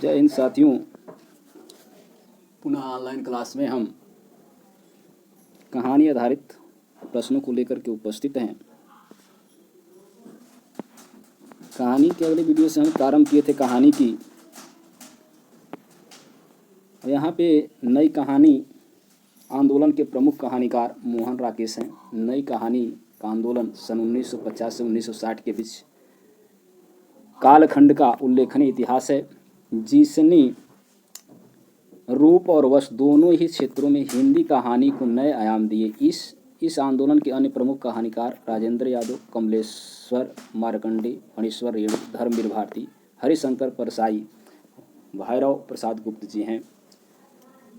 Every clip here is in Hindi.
जय हिंद साथियों। पुनः ऑनलाइन क्लास में हम कहानी आधारित प्रश्नों को लेकर के उपस्थित हैं। कहानी के अगले वीडियो से हम प्रारंभ किए थे कहानी की। यहाँ पे नई कहानी आंदोलन के प्रमुख कहानीकार मोहन राकेश हैं। नई कहानी का आंदोलन सन 1950 से 1960 के बीच कालखंड का उल्लेखनीय इतिहास है, जिसने रूप और वश दोनों ही क्षेत्रों में हिंदी कहानी को नए आयाम दिए। इस आंदोलन के अन्य प्रमुख कहानीकार राजेंद्र यादव, कमलेश्वर मार्कंडे, फणीश्वर रेणु, धर्मवीर भारती, हरिशंकर परसाई, भैरव प्रसाद गुप्त जी हैं।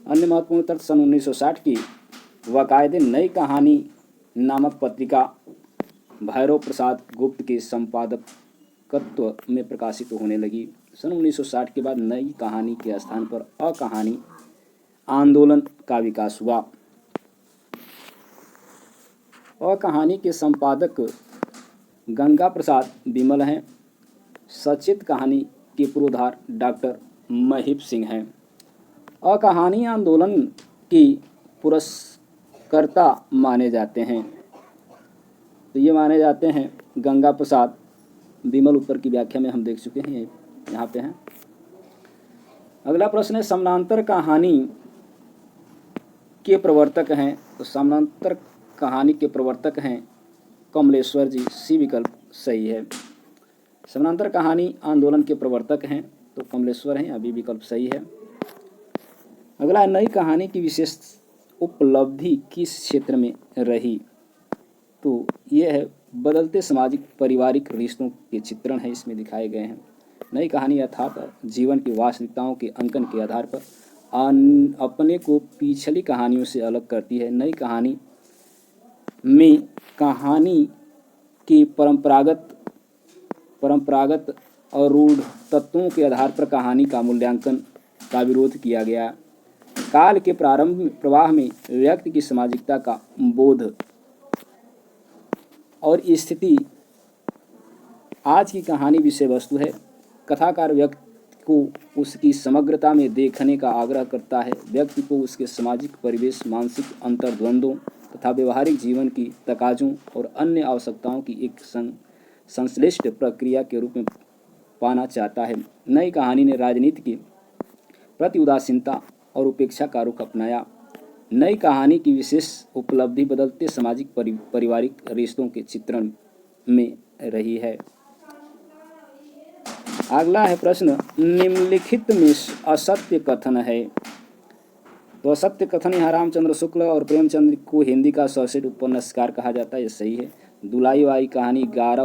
अन्य महत्वपूर्ण तथ्य सन 1960 की बाकायदे नई कहानी नामक पत्रिका भैरव प्रसाद गुप्त के संपादकत्व में प्रकाशित होने लगी। सन 1960 के बाद नई कहानी के स्थान पर अकहानी आंदोलन का विकास हुआ। अकहानी के संपादक गंगा प्रसाद विमल हैं। सचित्र कहानी के पुरोधार डॉक्टर महिप सिंह हैं। अकहानी आंदोलन की पुरस्कर्ता माने जाते हैं। तो ये माने जाते हैं गंगा प्रसाद विमल। ऊपर की व्याख्या में हम देख चुके हैं, यहाँ पे हैं। अगला प्रश्न है, समानांतर कहानी के प्रवर्तक हैं। तो समानांतर कहानी के प्रवर्तक हैं कमलेश्वर जी। सी विकल्प सही है। समानांतर कहानी आंदोलन के प्रवर्तक हैं तो कमलेश्वर हैं, अभी विकल्प सही है। अगला, नई कहानी की विशेष उपलब्धि किस क्षेत्र में रही? तो ये है बदलते सामाजिक पारिवारिक रिश्तों के चित्रण है, इसमें दिखाए गए हैं। नई कहानी अर्थात जीवन की वास्तविकताओं के अंकन के आधार पर अपने को पिछली कहानियों से अलग करती है। नई कहानी में कहानी के परंपरागत और रूढ़ तत्वों के आधार पर कहानी का मूल्यांकन का विरोध किया गया। काल के प्रवाह में व्यक्ति की सामाजिकता का बोध और स्थिति आज की कहानी विषय वस्तु है। कथाकार व्यक्ति को उसकी समग्रता में देखने का आग्रह करता है। व्यक्ति को उसके सामाजिक परिवेश, मानसिक अंतर्द्वंद्वों तथा व्यवहारिक जीवन की तकाजों और अन्य आवश्यकताओं की एक संश्लिष्ट प्रक्रिया के रूप में पाना चाहता है। नई कहानी ने राजनीति की प्रति उदासीनता और उपेक्षा का रुख अपनाया। नई कहानी की विशेष उपलब्धि बदलते सामाजिक पारिवारिक रिश्तों के चित्रण में रही है। अगला है प्रश्न, निम्नलिखित में असत्य कथन है। तो असत्य कथन यहाँ रामचंद्र शुक्ल और प्रेमचंद्र को हिंदी का सर्वश्रेष्ठ उपन्यासकार कहा जाता है, ये सही है। दुलाई बाई कहानी 11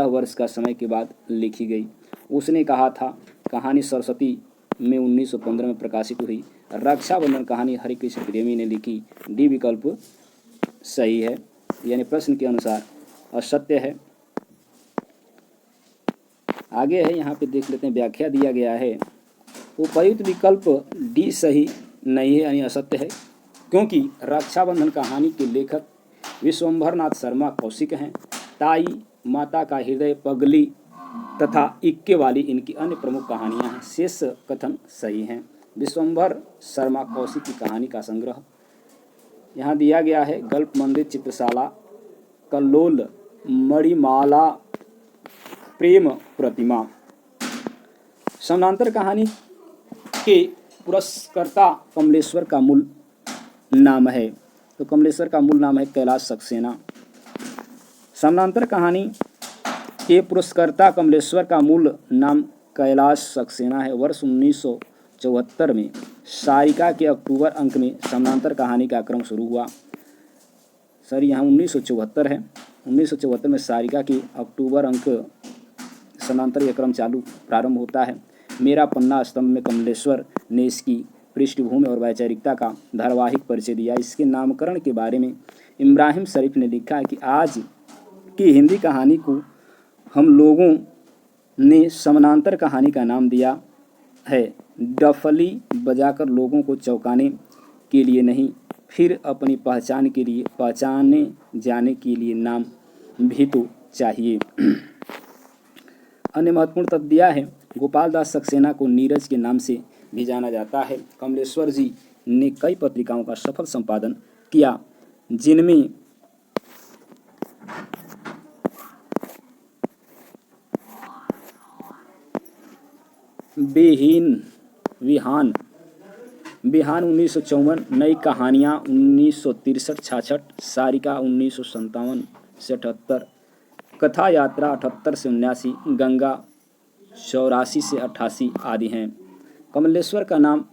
वर्ष का समय के बाद लिखी गई। उसने कहा था कहानी सरस्वती में 1915 में प्रकाशित हुई। रक्षाबंधन कहानी हरिकृष्ण प्रेमी ने लिखी। डी विकल्प सही है, यानी प्रश्न के अनुसार असत्य है। आगे है, यहाँ पे देख लेते हैं, व्याख्या दिया गया है। उपयुक्त विकल्प डी सही नहीं है, यानी असत्य है, क्योंकि रक्षाबंधन कहानी के लेखक विश्वंभर नाथ शर्मा कौशिक हैं। ताई, माता का हृदय, पगली तथा इक्के वाली इनकी अन्य प्रमुख कहानियां हैं। शेष कथन सही हैं। विश्वंभर शर्मा कौशिक की कहानी का संग्रह यहाँ दिया गया है। गल्फ मंदिर, चित्रशाला, कल्लोल, मणिमाला, प्रेम प्रतिमा। समानांतर कहानी के पुरस्कर्ता कमलेश्वर का मूल नाम है। तो कमलेश्वर का मूल नाम है कैलाश सक्सेना। समानांतर कहानी के पुरस्कर्ता कमलेश्वर का मूल नाम कैलाश सक्सेना है। वर्ष 1974 में सारिका के अक्टूबर अंक में समानांतर कहानी का क्रम शुरू हुआ। सर, यहाँ 1974 है। 1974 में सारिका की अक्टूबर अंक समानांतर यह क्रम प्रारंभ होता है। मेरा पन्ना स्तंभ में कमलेश्वर ने इसकी पृष्ठभूमि और वैचारिकता का धारावाहिक परिचय दिया। इसके नामकरण के बारे में इब्राहिम शरीफ ने लिखा है कि आज की हिंदी कहानी को हम लोगों ने समानांतर कहानी का नाम दिया है। डफली बजाकर लोगों को चौंकाने के लिए नहीं, फिर अपनी पहचाने जाने के लिए नाम भी तो चाहिए। अन्य महत्वपूर्ण तथ्य दिया है, गोपाल दास सक्सेना को नीरज के नाम से भी जाना जाता है। कमलेश्वर जी ने कई पत्रिकाओं का सफल संपादन किया, जिनमें विहान 1954, नई कहानियाँ 1963-66, सारिका 1957 से 78, कथा यात्रा 78 से 79, गंगा 84 से 88 आदि हैं। कमलेश्वर का नाम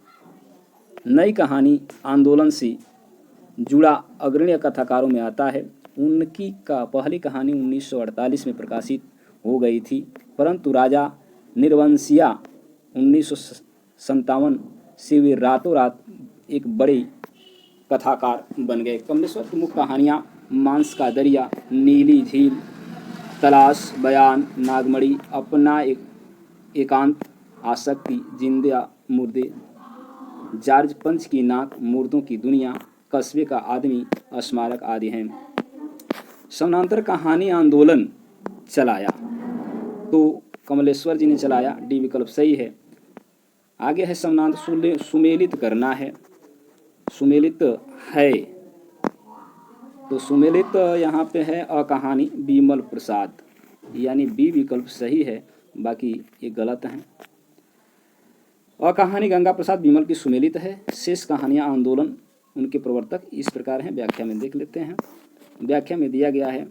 नई कहानी आंदोलन से जुड़ा अग्रणी कथाकारों में आता है। उनकी पहली कहानी 1948 में प्रकाशित हो गई थी, परंतु राजा निर्वंशिया 1957 से वे रातों रात एक बड़े कथाकार बन गए। कमलेश्वर की मुख्य कहानियाँ मांस का दरिया, नीली झील, तलाश, बयान, नागमणि, अपना एकांत, आसक्ति, जिंदा मुर्दे, जॉर्ज पंच की नाक, मुर्दों की दुनिया, कस्बे का आदमी, स्मारक आदि हैं। समानांतर कहानी आंदोलन चलाया तो कमलेश्वर जी ने चलाया, डी विकल्प सही है। आगे है समानांतर सुमेलित करना है, सुमेलित है तो सुमेलित यहाँ पे है कहानी बीमल प्रसाद, यानी बी विकल्प सही है, बाकी ये गलत हैं। कहानी गंगा प्रसाद बीमल की सुमेलित है। शेष कहानियाँ आंदोलन, उनके प्रवर्तक इस प्रकार हैं। व्याख्या में देख लेते हैं। व्याख्या में दिया गया है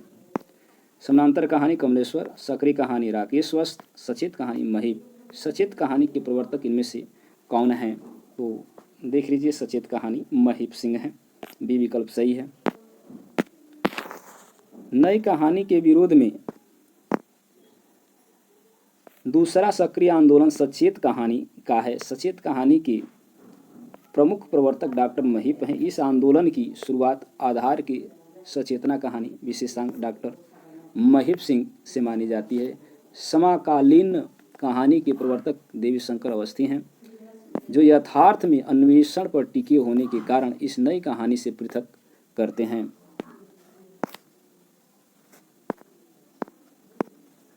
समानांतर कहानी कमलेश्वर, सक्रिय कहानी राकेश वस्त, सचेत कहानी महिप। सचेत कहानी के प्रवर्तक इनमें से कौन हैं? तो देख लीजिए, सचेत कहानी महिप सिंह हैं, बी विकल्प सही है। नई कहानी के विरोध में दूसरा सक्रिय आंदोलन सचेत कहानी का है। सचेत कहानी के प्रमुख प्रवर्तक डॉक्टर महिप हैं। इस आंदोलन की शुरुआत आधार की सचेतना कहानी विशेषांक डॉक्टर महिप सिंह से मानी जाती है। समकालीन कहानी के प्रवर्तक देवी शंकर अवस्थी हैं, जो यथार्थ में अन्वेषण पर टिके होने के कारण इस नई कहानी से पृथक करते हैं।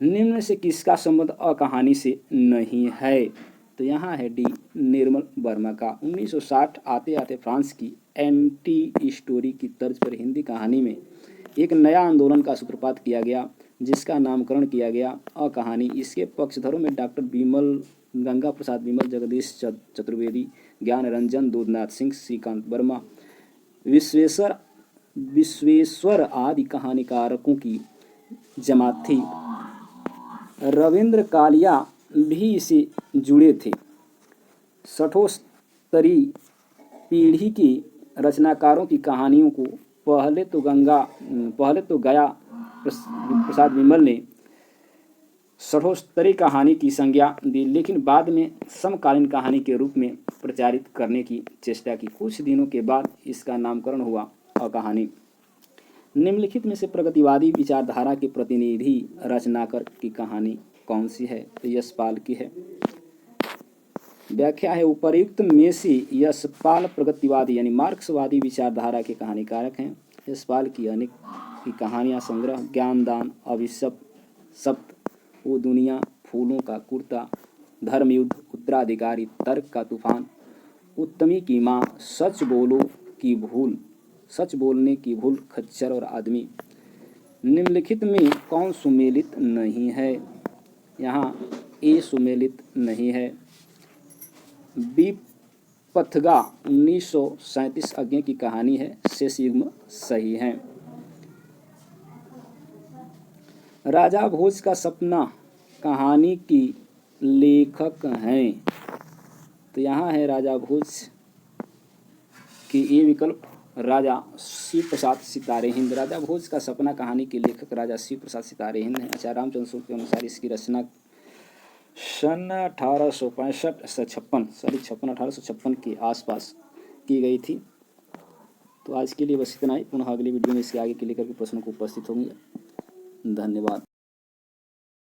निम्न में से किसका संबंध कहानी से नहीं है? तो यहाँ है डी निर्मल वर्मा का। 1960 आते आते फ्रांस की एंटी स्टोरी की तर्ज पर हिंदी कहानी में एक नया आंदोलन का सूत्रपात किया गया, जिसका नामकरण किया गया कहानी। इसके पक्षधरों में डॉक्टर बीमल, गंगा प्रसाद बीमल, जगदीश चतुर्वेदी, ज्ञान रंजन, दूधनाथ सिंह, श्रीकांत वर्मा, विश्वेश्वर आदि कहानीकारकों की जमात थी। रविंद्र कालिया भी इसे जुड़े थे। सठोत्तरी पीढ़ी की रचनाकारों की कहानियों को पहले तो गया प्रसाद विमल ने सठोत्तरी कहानी की संज्ञा दी, लेकिन बाद में समकालीन कहानी के रूप में प्रचारित करने की चेष्टा की। कुछ दिनों के बाद इसका नामकरण हुआ कहानी। निम्नलिखित में से प्रगतिवादी विचारधारा के प्रतिनिधि रचनाकार की कहानी कौन सी है? तो यशपाल की है। व्याख्या है, उपर्युक्त में से यशपाल प्रगतिवादी यानी मार्क्सवादी विचारधारा के कहानीकारक हैं। यशपाल की अनेक की कहानियाँ संग्रह ज्ञानदान, अभिशप्त, सप्त, वो दुनिया, फूलों का कुर्ता, धर्मयुद्ध, उत्तराधिकारी, तर्क का तूफान, उत्तमी की माँ, सच बोलने की भूल, खच्चर और आदमी। निम्नलिखित में कौन सुमेलित नहीं है? यहाँ ए सुमेलित नहीं है। बी पथगा 1937 अज्ञे की कहानी है, शेष युग्म सही है। राजा भोज का सपना कहानी की लेखक हैं, तो यहाँ है राजा भोज की ए विकल्प, राजा शिव प्रसाद सितारे हिंद। राजा भोज का सपना कहानी के लेखक राजा शिव प्रसाद सितारे हिंद हैं। आचार्य रामचंद्र सूत्र के अनुसार इसकी रचना सन 1856 के आसपास की गई थी। तो आज के लिए बस इतना ही। पुनः अगली वीडियो में इसके आगे के लेकर के प्रश्नों को उपस्थित होंगे। धन्यवाद।